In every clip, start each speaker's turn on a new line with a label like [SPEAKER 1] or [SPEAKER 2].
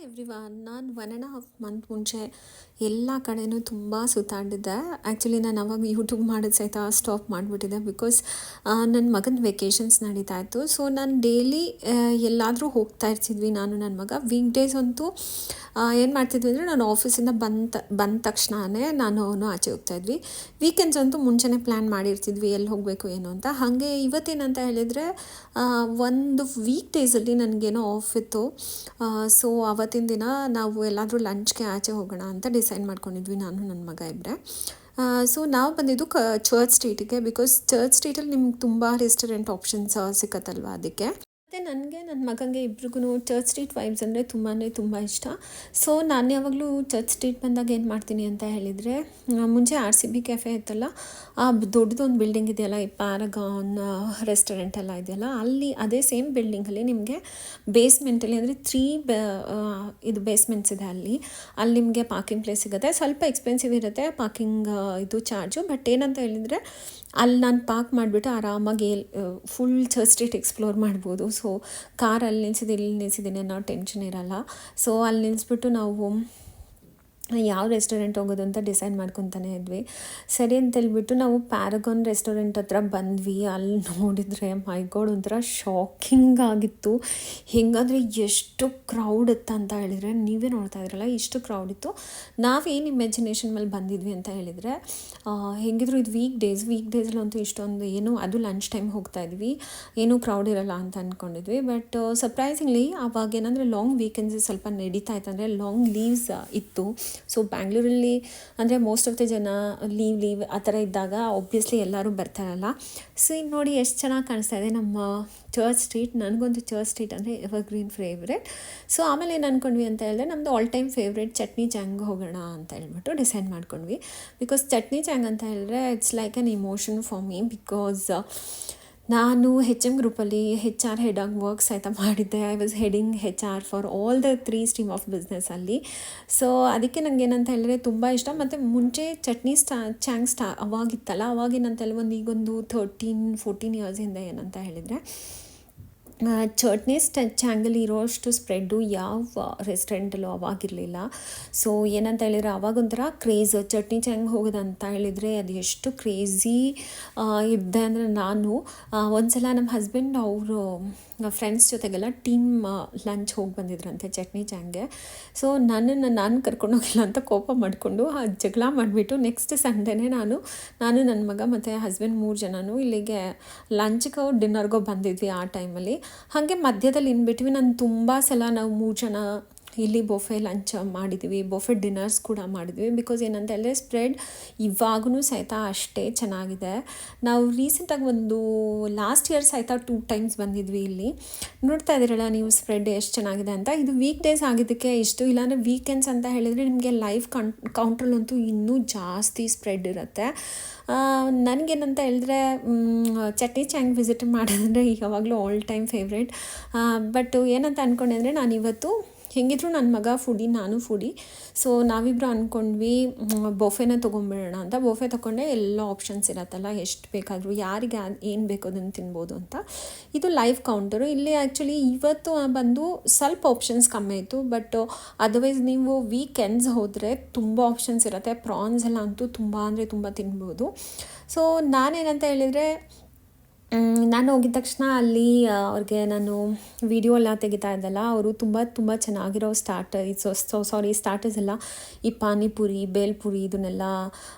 [SPEAKER 1] Everyone ನಾನು 1.5 month ಮುಂಚೆ ಎಲ್ಲ ಕಡೆನೂ ತುಂಬ ಸುತ್ತಾಡಿದ್ದೆ. ಆ್ಯಕ್ಚುಲಿ ನಾನು ಅವಾಗ ಯೂಟ್ಯೂಬ್ ಮಾಡೋದು ಸಹಿತ ಸ್ಟಾಪ್ ಮಾಡಿಬಿಟ್ಟಿದ್ದೆ. ಬಿಕಾಸ್ ನನ್ನ ಮಗನ ವೆಕೇಷನ್ಸ್ ನಡೀತಾ ಇತ್ತು. ಸೊ ನಾನು ಡೈಲಿ ಎಲ್ಲಾದರೂ ಹೋಗ್ತಾ ಇರ್ತಿದ್ವಿ ನಾನು ನನ್ನ ಮಗ. ವೀಕ್ ಡೇಸ್ ಅಂತೂ ಏನು ಮಾಡ್ತಿದ್ವಿ ಅಂದರೆ ನಾನು ಆಫೀಸಿಂದ ಬಂದ ತಕ್ಷಣವೇ ನಾನು ಅವನು ಆಚೆ ಹೋಗ್ತಾಯಿದ್ವಿ. ವೀಕೆಂಡ್ಸ್ ಅಂತೂ ಮುಂಚೆನೇ ಪ್ಲ್ಯಾನ್ ಮಾಡಿರ್ತಿದ್ವಿ ಎಲ್ಲಿ ಹೋಗಬೇಕು ಏನು ಅಂತ. ಹಾಗೆ ಇವತ್ತೇನಂತ ಹೇಳಿದರೆ ಒಂದು ವೀಕ್ ಡೇಸಲ್ಲಿ ನನಗೇನೋ ಆಫ್ ಇತ್ತು. ಸೊ ಅವತ್ತಿನ ದಿನ ನಾವು ಎಲ್ಲಾದರೂ ಲಂಚ್ಗೆ ಆಚೆ ಹೋಗೋಣ ಅಂತ ಡಿಸೈಡ್ ಮಾಡ್ಕೊಂಡಿದ್ವಿ ನಾನು ನನ್ನ ಮಗ ಇಬ್ಬರೇ. ಸೊ ನಾವು ಬಂದಿದ್ದು ಚರ್ಚ್ ಸ್ಟ್ರೀಟಿಗೆ. ಬಿಕಾಸ್ ಚರ್ಚ್ ಸ್ಟ್ರೀಟಲ್ಲಿ ನಿಮ್ಗೆ ತುಂಬ ರೆಸ್ಟೋರೆಂಟ್ ಆಪ್ಷನ್ಸ್ ಸಿಕ್ಕತ್ತಲ್ವ, ಅದಕ್ಕೆ. ಮತ್ತು ನನಗೆ ನನ್ನ ಮಗನಿಗೆ ಇಬ್ರಿಗೂ ಚರ್ಚ್ ಸ್ಟ್ರೀಟ್ ವೈಬ್ಸ್ ಅಂದರೆ ತುಂಬ ಇಷ್ಟ. ಸೊ ನಾನು ಯಾವಾಗಲೂ ಚರ್ಚ್ ಸ್ಟ್ರೀಟ್ ಬಂದಾಗ ಏನು ಮಾಡ್ತೀನಿ ಅಂತ ಹೇಳಿದರೆ, ಮುಂಚೆ RCB ಕೆಫೆ ಇತ್ತಲ್ಲ, ಆ ದೊಡ್ಡದೊಂದು ಬಿಲ್ಡಿಂಗ್ ಇದೆಯಲ್ಲ, ಈ ಪ್ಯಾರಗಾನ್ ರೆಸ್ಟೋರೆಂಟ್ ಎಲ್ಲ ಇದೆಯಲ್ಲ, ಅಲ್ಲಿ ಅದೇ ಸೇಮ್ ಬಿಲ್ಡಿಂಗಲ್ಲಿ ನಿಮಗೆ ಬೇಸ್ಮೆಂಟಲ್ಲಿ ಅಂದರೆ 3 ಇದು ಬೇಸ್ಮೆಂಟ್ಸ್ ಇದೆ. ಅಲ್ಲಿ ನಿಮಗೆ ಪಾರ್ಕಿಂಗ್ ಪ್ಲೇಸ್ ಸಿಗುತ್ತೆ. ಸ್ವಲ್ಪ ಎಕ್ಸ್ಪೆನ್ಸಿವ್ ಇರುತ್ತೆ ಪಾರ್ಕಿಂಗ್ ಇದು ಚಾರ್ಜು. ಬಟ್ ಏನಂತ ಹೇಳಿದರೆ ಅಲ್ಲಿ ನಾನು ಪಾರ್ಕ್ ಮಾಡಿಬಿಟ್ಟು ಆರಾಮಾಗಿ ಫುಲ್ ಚರ್ಚ್ ಸ್ಟ್ರೀಟ್ ಎಕ್ಸ್ಪ್ಲೋರ್ ಮಾಡ್ಬೋದು. ಸೊ ಕಾರಲ್ಲಿ ನಿಲ್ಸಿದ್ದೀನಿ ಇಲ್ಲಿ ನಿಲ್ಸಿದ್ದೀನಿ ಅನ್ನೋ ಟೆನ್ಷನ್ ಇರೋಲ್ಲ. ಸೊ ಅಲ್ಲಿ ನಿಲ್ಲಿಸ್ಬಿಟ್ಟು ನಾವು ಯಾವ ರೆಸ್ಟೋರೆಂಟ್ ಹೋಗೋದು ಅಂತ ಡಿಸೈಡ್ ಮಾಡ್ಕೊತಾನೆ ಇದ್ವಿ. ಸರಿ ಅಂತ ಹೇಳ್ಬಿಟ್ಟು ನಾವು ಪ್ಯಾರಗಾನ್ ರೆಸ್ಟೋರೆಂಟ್ ಹತ್ರ ಬಂದ್ವಿ. ಅಲ್ಲಿ ನೋಡಿದರೆ ಮೈ ಗಾಡ್, ಒಂಥರ ಶಾಕಿಂಗ್ ಆಗಿತ್ತು. ಹೆಂಗಂದರೆ ಎಷ್ಟು ಕ್ರೌಡ್ ಇತ್ತು ಅಂತ ಹೇಳಿದರೆ, ನೀವೇ ನೋಡ್ತಾ ಇದ್ರಲ್ಲ ಎಷ್ಟು ಕ್ರೌಡ್ ಇತ್ತು. ನಾವೇನು ಇಮ್ಯಾಜಿನೇಷನ್ ಮೇಲೆ ಬಂದಿದ್ವಿ ಅಂತ ಹೇಳಿದರೆ, ಹೆಂಗಿದ್ರು ಇದು ವೀಕ್ ಡೇಸಲ್ಲಂತೂ ಇಷ್ಟೊಂದು ಏನು, ಅದು ಲಂಚ್ ಟೈಮ್ ಹೋಗ್ತಾ ಇದ್ವಿ, ಏನೂ ಕ್ರೌಡ್ ಇರೋಲ್ಲ ಅಂತ ಅಂದ್ಕೊಂಡಿದ್ವಿ. ಬಟ್ ಸರ್ಪ್ರೈಸಿಂಗ್ಲಿ ಆವಾಗ ಏನಂದರೆ ಲಾಂಗ್ ವೀಕೆಂಡ್ಸ್ ಸ್ವಲ್ಪ ನಡೀತಾ ಇತ್ತು, ಅಂದರೆ ಲಾಂಗ್ ಲೀವ್ಸ್ ಇತ್ತು. ಸೊ ಬ್ಯಾಂಗ್ಳೂರಲ್ಲಿ ಅಂದರೆ ಮೋಸ್ಟ್ ಆಫ್ ದ ಜನ ಲೀವ್ ಆ ಥರ ಇದ್ದಾಗ ಒಬ್ವಿಯಸ್ಲಿ ಎಲ್ಲರೂ ಬರ್ತಾರಲ್ಲ. ಸೊ ಈಗ ನೋಡಿ ಎಷ್ಟು ಚೆನ್ನಾಗಿ ಕಾಣಿಸ್ತಾ ಇದೆ ನಮ್ಮ ಚರ್ಚ್ ಸ್ಟ್ರೀಟ್. ನನಗೊಂದು ಚರ್ಚ್ ಸ್ಟ್ರೀಟ್ ಅಂದರೆ ಎವರ್ಗ್ರೀನ್ ಫೇವ್ರೆಟ್. ಸೊ ಆಮೇಲೆ ಏನು ಅಂದ್ಕೊಂಡ್ವಿ ಅಂತ ಹೇಳಿದ್ರೆ, ನಮ್ಮದು ಆಲ್ ಟೈಮ್ ಫೇವ್ರೆಟ್ ಚಟ್ನಿ ಚಾಂಗ್ ಹೋಗೋಣ ಅಂತ ಹೇಳ್ಬಿಟ್ಟು ಡಿಸೈಡ್ ಮಾಡ್ಕೊಂಡ್ವಿ. ಬಿಕಾಸ್ ಚಟ್ನಿ ಚಾಂಗ್ ಅಂತ ಹೇಳಿದ್ರೆ it's like an emotion for me. Because ನಾನು HM ಗ್ರೂಪಲ್ಲಿ HR ಹೆಡಾಗಿ ವರ್ಕ್ಸ್ ಆಯಿತಾ ಮಾಡಿದ್ದೆ. I was heading HR for all the 3 stream of ಬಿಸ್ನೆಸ್ಸಲ್ಲಿ. ಸೊ ಅದಕ್ಕೆ ನನಗೆ ಏನಂತ ಹೇಳಿದ್ರೆ ತುಂಬ ಇಷ್ಟ. ಮತ್ತು ಮುಂಚೆ ಚಟ್ನಿ ಚಾಂಗ್ ಅವಾಗಿತ್ತಲ್ಲ, ಅವಾಗೇನಂತ ಹೇಳಿ ಈಗೊಂದು 13-14 ಇಯರ್ಸ್ ಹಿಂದೆ ಏನಂತ ಹೇಳಿದರೆ, ಚಟ್ನಿ ಚಾಂಗಲ್ಲಿ ಇರೋಷ್ಟು ಸ್ಪ್ರೆಡ್ಡು ಯಾವ ರೆಸ್ಟೋರೆಂಟಲ್ಲೂ ಅವಾಗಿರಲಿಲ್ಲ. ಸೊ ಏನಂತ ಹೇಳಿದರೆ ಅವಾಗೊಂಥರ ಕ್ರೇಜ್ ಚಟ್ನಿ ಚಾಂಗ್ ಹೋಗೋದಂತ ಹೇಳಿದರೆ ಅದು ಎಷ್ಟು ಕ್ರೇಝಿ ಇದ್ದೆ ಅಂದರೆ, ನಾನು ಒಂದು ಸಲ ನಮ್ಮ ಹಸ್ಬೆಂಡ್ ಅವರು ಫ್ರೆಂಡ್ಸ್ ಜೊತೆಗೆಲ್ಲ ಟೀಮ್ ಲಂಚ್ ಹೋಗಿ ಬಂದಿದ್ರಂತೆ ಚಟ್ನಿ ಚಾಂಗ್ಗೆ. ಸೊ ನಾನು ಕರ್ಕೊಂಡೋಗಿಲ್ಲ ಅಂತ ಕೋಪ ಮಾಡಿಕೊಂಡು ಜಗಳ ಮಾಡಿಬಿಟ್ಟು ನೆಕ್ಸ್ಟ್ ಸಂಡೇನೇ ನಾನು ನನ್ನ ಮಗ ಮತ್ತು ಹಸ್ಬೆಂಡ್ 3 ಜನನೂ ಇಲ್ಲಿಗೆ ಲಂಚ್ಗೋ ಡಿನ್ನರ್ಗೋ ಬಂದಿದ್ವಿ ಆ ಟೈಮಲ್ಲಿ. ಹಾಗೆ ಮಧ್ಯದಲ್ಲಿ ನಾನು ತುಂಬ ಸಲ ನಾವು 3 ಜನ ಇಲ್ಲಿ ಬೊಫೆ ಲಂಚ್ ಮಾಡಿದ್ವಿ, ಬೊಫೆ ಡಿನ್ನರ್ಸ್ ಕೂಡ ಮಾಡಿದ್ವಿ. ಬಿಕಾಸ್ ಏನಂತ ಹೇಳಿದ್ರೆ ಸ್ಪ್ರೆಡ್ ಇವಾಗೂ ಸಹಿತ ಅಷ್ಟೇ ಚೆನ್ನಾಗಿದೆ. ನಾವು ರೀಸೆಂಟಾಗಿ ಒಂದು ಲಾಸ್ಟ್ ಇಯರ್ ಸಹಿತ 2 ಟೈಮ್ಸ್ ಬಂದಿದ್ವಿ ಇಲ್ಲಿ. ನೋಡ್ತಾ ಇದ್ದೀರಲ್ಲ ನೀವು ಸ್ಪ್ರೆಡ್ ಎಷ್ಟು ಚೆನ್ನಾಗಿದೆ ಅಂತ. ಇದು ವೀಕ್ ಡೇಸ್ ಆಗಿದ್ದಕ್ಕೆ ಇಷ್ಟು, ಇಲ್ಲಾಂದರೆ ವೀಕೆಂಡ್ಸ್ ಅಂತ ಹೇಳಿದರೆ ನಿಮಗೆ ಲೈವ್ ಕೌಂಟ್ರಲ್ಲಂತೂ ಇನ್ನೂ ಜಾಸ್ತಿ ಸ್ಪ್ರೆಡ್ ಇರುತ್ತೆ. ನನಗೇನಂತ ಹೇಳಿದ್ರೆ ಚಟ್ನಿ ಚಾಂಗ್ ವಿಸಿಟ್ ಮಾಡೋದಂದರೆ ಯಾವಾಗಲೂ ಆಲ್ ಟೈಮ್ ಫೇವ್ರೇಟ್. ಬಟ್ ಏನಂತ ಅಂದ್ಕೊಂಡೆ ನಾನು ಇವತ್ತು ಹೆಂಗಿದ್ರು ನನ್ನ ಮಗ ಫುಡಿ, ನಾನು ಫುಡಿ. ಸೊ ನಾವಿಬ್ಬರು ಅಂದ್ಕೊಂಡ್ವಿ ಬೊಫೆನ ತೊಗೊಂಬಿಡೋಣ ಅಂತ. ಬೊಫೆ ತೊಗೊಂಡೆ ಎಲ್ಲ ಆಪ್ಷನ್ಸ್ ಇರತ್ತಲ್ಲ, ಎಷ್ಟು ಬೇಕಾದರೂ ಯಾರಿಗೆ ಏನು ಬೇಕೋ ಅದನ್ನು ತಿನ್ಬೋದು ಅಂತ. ಇದು ಲೈವ್ ಕೌಂಟರು. ಇಲ್ಲಿ ಆ್ಯಕ್ಚುಲಿ ಇವತ್ತು ಬಂದು ಸ್ವಲ್ಪ ಆಪ್ಷನ್ಸ್ ಕಮ್ಮಿ ಇತ್ತು. ಬಟ್ ಅದರ್ವೈಸ್ ನೀವು ವೀಕೆಂಡ್ಸ್ ಹೋದರೆ ತುಂಬ ಆಪ್ಷನ್ಸ್ ಇರುತ್ತೆ. ಪ್ರಾನ್ಸ್ ಎಲ್ಲ ಅಂತೂ ತುಂಬ ಅಂದರೆ ತುಂಬ ತಿನ್ಬೋದು. ಸೊ ನಾನೇನಂತ ಹೇಳಿದರೆ, ನಾನು ಹೋಗಿದ ತಕ್ಷಣ ಅಲ್ಲಿ ಅವ್ರಿಗೆ ನಾನು ವಿಡಿಯೋ ಎಲ್ಲ ತೆಗಿತಾ ಇದ್ದಲ್ಲ, ಅವರು ತುಂಬ ಚೆನ್ನಾಗಿರೋ ಸ್ಟಾರ್ಟರ್ಸ್ ಎಲ್ಲ ಈ ಪಾನಿಪುರಿ, ಬೇಲ್ಪುರಿ ಇದನ್ನೆಲ್ಲ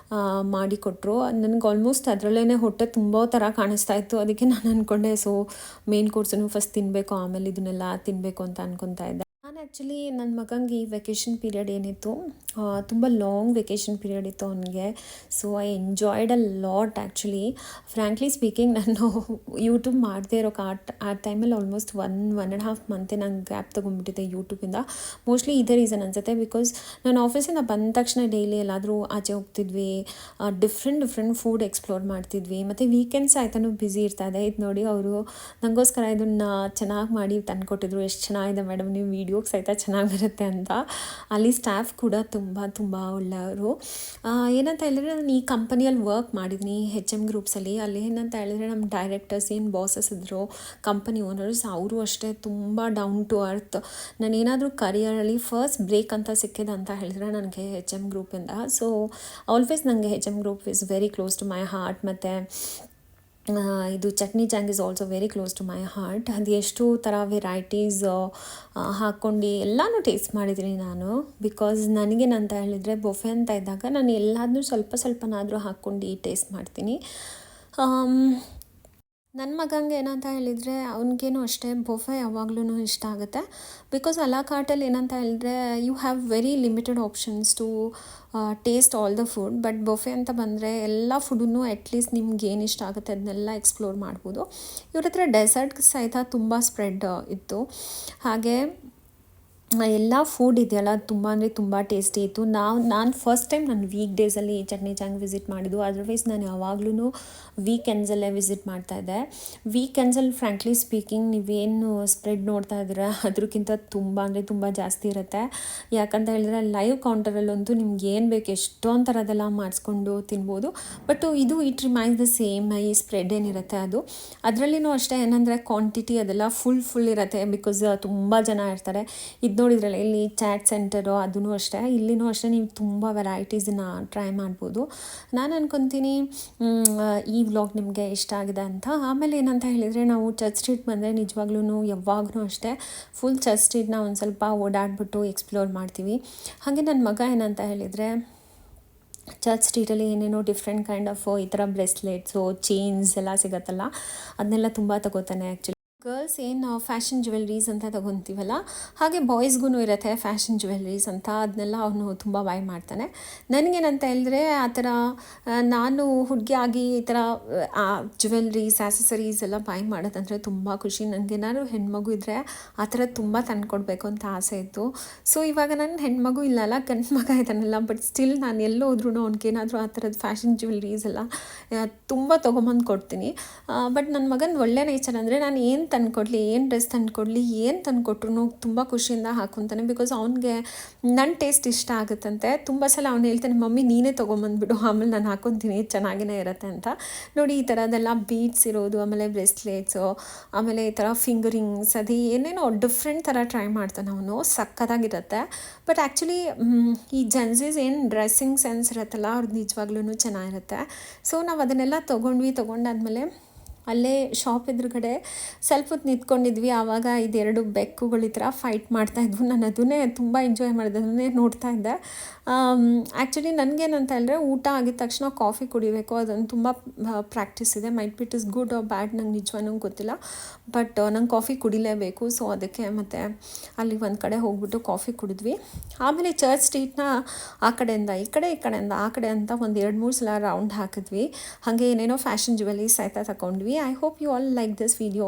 [SPEAKER 1] ಮಾಡಿಕೊಟ್ರು. ನನಗೆ ಆಲ್ಮೋಸ್ಟ್ ಅದರಲ್ಲೇ ಹೊಟ್ಟೆ ತುಂಬ ಥರ ಕಾಣಿಸ್ತಾ ಇತ್ತು. ಅದಕ್ಕೆ ನಾನು ಅಂದ್ಕೊಂಡೆ ಸೊ ಮೇನ್ ಕೋರ್ಸನ್ನು ಫಸ್ಟ್ ತಿನ್ನಬೇಕು, ಆಮೇಲೆ ಇದನ್ನೆಲ್ಲ ತಿನ್ನಬೇಕು ಅಂತ ಅಂದ್ಕೊತಾ ಇದ್ದೆ. ನಾನು ಆ್ಯಕ್ಚುಲಿ ನನ್ನ ಮಗನಿಗೆ ಈ ವೆಕೇಷನ್ ಪೀರಿಯಡ್ ಏನಿತ್ತು, ತುಂಬ ಲಾಂಗ್ ವೆಕೇಷನ್ ಪೀರಿಯಡ್ ಇತ್ತು ಅವನಿಗೆ. So I enjoyed a lot actually. Frankly speaking, ನಾನು ಯೂಟ್ಯೂಬ್ ಮಾಡದೇ ಇರೋ ಆ ಟೈಮಲ್ಲಿ ಆಲ್ಮೋಸ್ಟ್ 1.5 ಮಂತೆ ನಾನು ಗ್ಯಾಪ್ ತೊಗೊಂಡ್ಬಿಟ್ಟಿದ್ದೆ ಯೂಟ್ಯೂಬಿಂದ. ಮೋಸ್ಟ್ಲಿ ಇದೇ ರೀಸನ್ ಅನಿಸುತ್ತೆ. ಬಿಕಾಸ್ ನಾನು ಆಫೀಸಿಂದ ಬಂದ ತಕ್ಷಣ ಡೈಲಿ ಎಲ್ಲಾದರೂ ಆಚೆ ಹೋಗ್ತಿದ್ವಿ, ಡಿಫ್ರೆಂಟ್ ಫುಡ್ ಎಕ್ಸ್ಪ್ಲೋರ್ ಮಾಡ್ತಿದ್ವಿ. ಮತ್ತು ವೀಕೆಂಡ್ಸ್ ಆಯ್ತಾನು ಬ್ಯುಸಿ ಇರ್ತಾಯಿದೆ. ಇದು ನೋಡಿ ಅವರು ನನಗೋಸ್ಕರ ಇದನ್ನು ಚೆನ್ನಾಗಿ ಮಾಡಿ ತಂದುಕೊಟ್ಟಿದ್ರು. ಎಷ್ಟು ಚೆನ್ನಾಗಿದೆ ಮೇಡಮ್ ನೀವು ವಿಡಿಯೋ ಕುಡಿಯೋಕ್ಕೆ ಸಹಿತ ಚೆನ್ನಾಗಿ ಬರುತ್ತೆ ಅಂತ. ಅಲ್ಲಿ ಸ್ಟಾಫ್ ಕೂಡ ತುಂಬ ಒಳ್ಳೆಯವರು. ಏನಂತ ಹೇಳಿದ್ರೆ ನಾನು ಈ ಕಂಪನಿಯಲ್ಲಿ ವರ್ಕ್ ಮಾಡಿದ್ದೀನಿ HM ಗ್ರೂಪ್ಸಲ್ಲಿ. ಅಲ್ಲಿ ಏನಂತ ಹೇಳಿದ್ರೆ ನಮ್ಮ ಡೈರೆಕ್ಟರ್ಸ್ ಏನು ಬಾಸಸ್ ಇದ್ದರು, ಕಂಪನಿ ಓನರ್ಸ್, ಅವರು ಅಷ್ಟೇ ತುಂಬ ಡೌನ್ ಟು ಅರ್ತ್. ನಾನೇನಾದರೂ ಕರಿಯರಲ್ಲಿ ಫಸ್ಟ್ ಬ್ರೇಕ್ ಅಂತ ಸಿಕ್ಕಿದೆ ಅಂತ ಹೇಳಿದ್ರೆ ನನಗೆ HM ಗ್ರೂಪಿಂದ. ಸೊ ಆಲ್ವೇಸ್ ನನಗೆ HM group is very close to my heart. ಮತ್ತು ಇದು Chutney Chang is also very close to my heart. ಅದು ಎಷ್ಟು ಥರ ವೆರೈಟೀಸ್ ಹಾಕ್ಕೊಂಡು ಎಲ್ಲನೂ ಟೇಸ್ಟ್ ಮಾಡಿದ್ದೀನಿ ನಾನು. ಬಿಕಾಸ್ ನನಗೇನಂತ ಹೇಳಿದರೆ ಬೊಫೆ ಅಂತ ಇದ್ದಾಗ ನಾನು ಎಲ್ಲದನ್ನೂ ಸ್ವಲ್ಪನಾದರೂ ಹಾಕ್ಕೊಂಡು ಟೇಸ್ಟ್ ಮಾಡ್ತೀನಿ. ನನ್ನ ಮಗಂಗೆ ಏನಂತ ಹೇಳಿದರೆ ಅವ್ನಿಗೇನು ಅಷ್ಟೇ ಬೊಫೆ ಯಾವಾಗ್ಲೂ ಇಷ್ಟ ಆಗುತ್ತೆ. ಬಿಕಾಸ್ ಅಲಾ ಕಾರ್ಟಲ್ಲಿ ಏನಂತ ಹೇಳಿದ್ರೆ you have very limited options to taste all the food. But buffet ಅಂತ ಬಂದರೆ ಎಲ್ಲ ಫುಡನ್ನು ಅಟ್ಲೀಸ್ಟ್ ನಿಮ್ಗೆ ಏನು ಇಷ್ಟ ಆಗುತ್ತೆ ಅದನ್ನೆಲ್ಲ ಎಕ್ಸ್ಪ್ಲೋರ್ ಮಾಡ್ಬೋದು. ಇವ್ರ ಹತ್ರ ಡೆಸರ್ಟ್ ಸಹಿತ ತುಂಬ ಸ್ಪ್ರೆಡ್ ಇತ್ತು. ಹಾಗೆ ಎಲ್ಲ ಫುಡ್ ಇದೆಯಲ್ಲ ತುಂಬ ಅಂದರೆ ತುಂಬ ಟೇಸ್ಟಿ ಇತ್ತು. ನಾನು ಫಸ್ಟ್ ಟೈಮ್ ನಾನು ವೀಕ್ ಡೇಸಲ್ಲಿ ಚಟ್ನಿ ಚಾಂಗ್ ವಿಸಿಟ್ ಮಾಡಿದ್ದು. ಅದರ್ವೈಸ್ ನಾನು ಯಾವಾಗ್ಲೂ ವೀಕೆಂಡ್ಸಲ್ಲೇ ವಿಸಿಟ್ ಮಾಡ್ತಾಯಿದ್ದೆ. ವೀಕೆಂಡ್ಸಲ್ಲಿ ಫ್ರ್ಯಾಂಕ್ಲಿ ಸ್ಪೀಕಿಂಗ್ ನೀವೇನು ಸ್ಪ್ರೆಡ್ ನೋಡ್ತಾ ಇದ್ದೀರಾ ಅದಕ್ಕಿಂತ ತುಂಬ ಅಂದರೆ ತುಂಬ ಜಾಸ್ತಿ ಇರುತ್ತೆ. ಯಾಕಂತ ಹೇಳಿದ್ರೆ ಲೈವ್ ಕೌಂಟರಲ್ಲಂತೂ ನಿಮ್ಗೆ ಏನು ಬೇಕು ಎಷ್ಟೊಂದು ಥರದ್ದೆಲ್ಲ ಮಾಡಿಸ್ಕೊಂಡು ತಿನ್ಬೋದು. ಬಟ್ ಇದು ಇಟ್ ರಿಮೈನ್ಸ್ ದ ಸೇಮ್. ಈ ಸ್ಪ್ರೆಡ್ ಏನಿರುತ್ತೆ ಅದು ಅದರಲ್ಲಿನೂ ಅಷ್ಟೇ ಏನಂದರೆ ಕ್ವಾಂಟಿಟಿ ಅದೆಲ್ಲ ಫುಲ್ ಇರುತ್ತೆ. ಬಿಕಾಸ್ ತುಂಬ ಜನ ಇರ್ತಾರೆ. ಇದು ನೋಡಿದ್ರಲ್ಲ ಇಲ್ಲಿ ಚಾಟ್ ಸೆಂಟರು, ಅದೂ ಅಷ್ಟೇ, ಇಲ್ಲಿನೂ ಅಷ್ಟೇ ನೀವು ತುಂಬ ವೆರೈಟೀಸನ್ನ ಟ್ರೈ ಮಾಡ್ಬೋದು. ನಾನು ಅನ್ಕೊತೀನಿ ಈ ವ್ಲಾಗ್ ನಿಮಗೆ ಇಷ್ಟ ಆಗಿದೆ ಅಂತ. ಆಮೇಲೆ ಏನಂತ ಹೇಳಿದರೆ ನಾವು ಚರ್ಚ್ ಸ್ಟ್ರೀಟ್ ಬಂದರೆ ನಿಜವಾಗ್ಲೂ ಯಾವಾಗಲೂ ಅಷ್ಟೇ ಫುಲ್ ಚರ್ಚ್ ಸ್ಟ್ರೀಟ್ನ ಒಂದು ಸ್ವಲ್ಪ ಓಡಾಡ್ಬಿಟ್ಟು ಎಕ್ಸ್ಪ್ಲೋರ್ ಮಾಡ್ತೀವಿ. ಹಾಗೆ ನನ್ನ ಮಗ ಏನಂತ ಹೇಳಿದರೆ ಚರ್ಚ್ ಸ್ಟ್ರೀಟಲ್ಲಿ ಏನೇನೋ ಡಿಫ್ರೆಂಟ್ ಕೈಂಡ್ ಆಫ್ ಈ ಥರ ಬ್ರೆಸ್ಲೆಟ್ಸು, ಚೈನ್ಸ್ ಎಲ್ಲ ಸಿಗುತ್ತಲ್ಲ ಅದನ್ನೆಲ್ಲ ತುಂಬ ತಗೋತಾನೆ. ಆ್ಯಕ್ಚುಲಿ ಗರ್ಲ್ಸ್ ಏನು ಫ್ಯಾಷನ್ ಜ್ಯುವೆಲ್ರೀಸ್ ಅಂತ ತೊಗೊತೀವಲ್ಲ ಹಾಗೆ ಬಾಯ್ಸ್ಗೂ ಇರುತ್ತೆ ಫ್ಯಾಷನ್ ಜ್ಯುವೆಲ್ರೀಸ್ ಅಂತ. ಅದನ್ನೆಲ್ಲ ಅವನು ತುಂಬ ಬೈ ಮಾಡ್ತಾನೆ. ನನಗೇನಂತ ಹೇಳಿದ್ರೆ ಆ ಥರ ನಾನು ಹುಡುಗಿಯಾಗಿ ಈ ಥರ ಜ್ಯುವೆಲ್ರೀಸ್ ಆ್ಯಸಸರೀಸ್ ಎಲ್ಲ ಬೈ ಮಾಡೋದಂದರೆ ತುಂಬ ಖುಷಿ. ನನಗೇನಾದ್ರು ಹೆಣ್ಮಗು ಇದ್ದರೆ ಆ ಥರ ತುಂಬ ತಂದುಕೊಡ್ಬೇಕು ಅಂತ ಆಸೆ ಇತ್ತು. ಸೊ ಇವಾಗ ನನ್ನ ಹೆಣ್ಮಗು ಇಲ್ಲಲ್ಲ, ಗಂಡು ಮಗ ಇದ್ದಾನಲ್ಲ, ಬಟ್ ಸ್ಟಿಲ್ ನಾನು ಎಲ್ಲೋದ್ರೂ ಅವ್ನಿಗೇನಾದರೂ ಆ ಥರದ್ದು ಫ್ಯಾಷನ್ ಜ್ಯುವೆಲ್ರೀಸ್ ಎಲ್ಲ ತುಂಬ ತೊಗೊಂಬಂದು ಕೊಡ್ತೀನಿ. ಬಟ್ ನನ್ನ ಮಗನ ಒಳ್ಳೆ ನೇಚರ್ ಅಂದರೆ ನಾನು ಏನು ತಂದುಕೊಡ್ಲಿ, ಏನು ಡ್ರೆಸ್ ತಂದುಕೊಡ್ಲಿ, ಏನು ತಂದುಕೊಟ್ರು ತುಂಬ ಖುಷಿಯಿಂದ ಹಾಕ್ಕೊತಾನೆ. ಬಿಕಾಸ್ ಅವ್ನಿಗೆ ನನ್ನ ಟೇಸ್ಟ್ ಇಷ್ಟ ಆಗುತ್ತಂತೆ. ತುಂಬ ಸಲ ಅವ್ನು ಹೇಳ್ತಾನೆ, ಮಮ್ಮಿ ನೀನೇ ತೊಗೊಂಬಂದ್ಬಿಡು, ಆಮೇಲೆ ನಾನು ಹಾಕ್ಕೊತೀನಿ, ಚೆನ್ನಾಗೇ ಇರುತ್ತೆ ಅಂತ. ನೋಡಿ ಈ ಥರದ್ದೆಲ್ಲ ಬೀಡ್ಸ್ ಇರೋದು, ಆಮೇಲೆ ಬ್ರೆಸ್ಲೆಟ್ಸು, ಆಮೇಲೆ ಈ ಥರ ಫಿಂಗರಿಂಗ್ಸ್, ಅದು ಏನೇನೋ ಡಿಫ್ರೆಂಟ್ ಥರ ಟ್ರೈ ಮಾಡ್ತಾನೆ ಅವನು. ಸಕ್ಕತ್ತಾಗಿರುತ್ತೆ. ಬಟ್ ಆ್ಯಕ್ಚುಲಿ ಈ ಜೆನ್ಸೀಸ್ ಏನು ಡ್ರೆಸ್ಸಿಂಗ್ ಸೆನ್ಸ್ ಇರುತ್ತಲ್ಲ ಅವ್ರದ್ದು ನಿಜವಾಗ್ಲೂ ಚೆನ್ನಾಗಿರುತ್ತೆ. ಸೊ ನಾವು ಅದನ್ನೆಲ್ಲ ತೊಗೊಂಡಾದ್ಮೇಲೆ ಅಲ್ಲೇ ಶಾಪ್ ಎದುರುಗಡೆ ಸ್ವಲ್ಪ ಹೊತ್ತು ನಿಂತ್ಕೊಂಡಿದ್ವಿ. ಆವಾಗ ಇದೆರಡು ಬೆಕ್ಕುಗಳು ಈ ಥರ ಫೈಟ್ ಮಾಡ್ತಾಯಿದ್ವು. ನಾನು ಅದನ್ನೇ ತುಂಬ ಎಂಜಾಯ್ ಮಾಡಿದೆ, ಅದನ್ನೇ ನೋಡ್ತಾ ಇದ್ದೆ. ಆ್ಯಕ್ಚುಲಿ ನನಗೇನಂತ ಹೇಳಿದ್ರೆ ಊಟ ಆಗಿದ ತಕ್ಷಣ ಕಾಫಿ ಕುಡಿಬೇಕು, ಅದೊಂದು ತುಂಬ ಪ್ರಾಕ್ಟೀಸ್ ಇದೆ. Might be it is good or bad, ನಂಗೆ ನಿಜವಾಗ್ಲೂ ಗೊತ್ತಿಲ್ಲ. ಬಟ್ ನಂಗೆ ಕಾಫಿ ಕುಡಿಲೇಬೇಕು. ಸೊ ಅದಕ್ಕೆ ಮತ್ತೆ ಅಲ್ಲಿ ಒಂದು ಕಡೆ ಹೋಗ್ಬಿಟ್ಟು ಕಾಫಿ ಕುಡಿದ್ವಿ. ಆಮೇಲೆ ಚರ್ಚ್ ಸ್ಟ್ರೀಟ್ನ ಆ ಕಡೆಯಿಂದ ಈ ಕಡೆಯಿಂದ ಆ ಕಡೆ ಅಂತ ಒಂದು 2-3 ಸಲ ರೌಂಡ್ ಹಾಕಿದ್ವಿ. ಹಾಗೆ ಏನೇನೋ ಫ್ಯಾಷನ್ ಜ್ಯುವೆಲರೀಸ್ ಆಯ್ತಾ ತಗೊಂಡ್ವಿ. I hope you all like this video.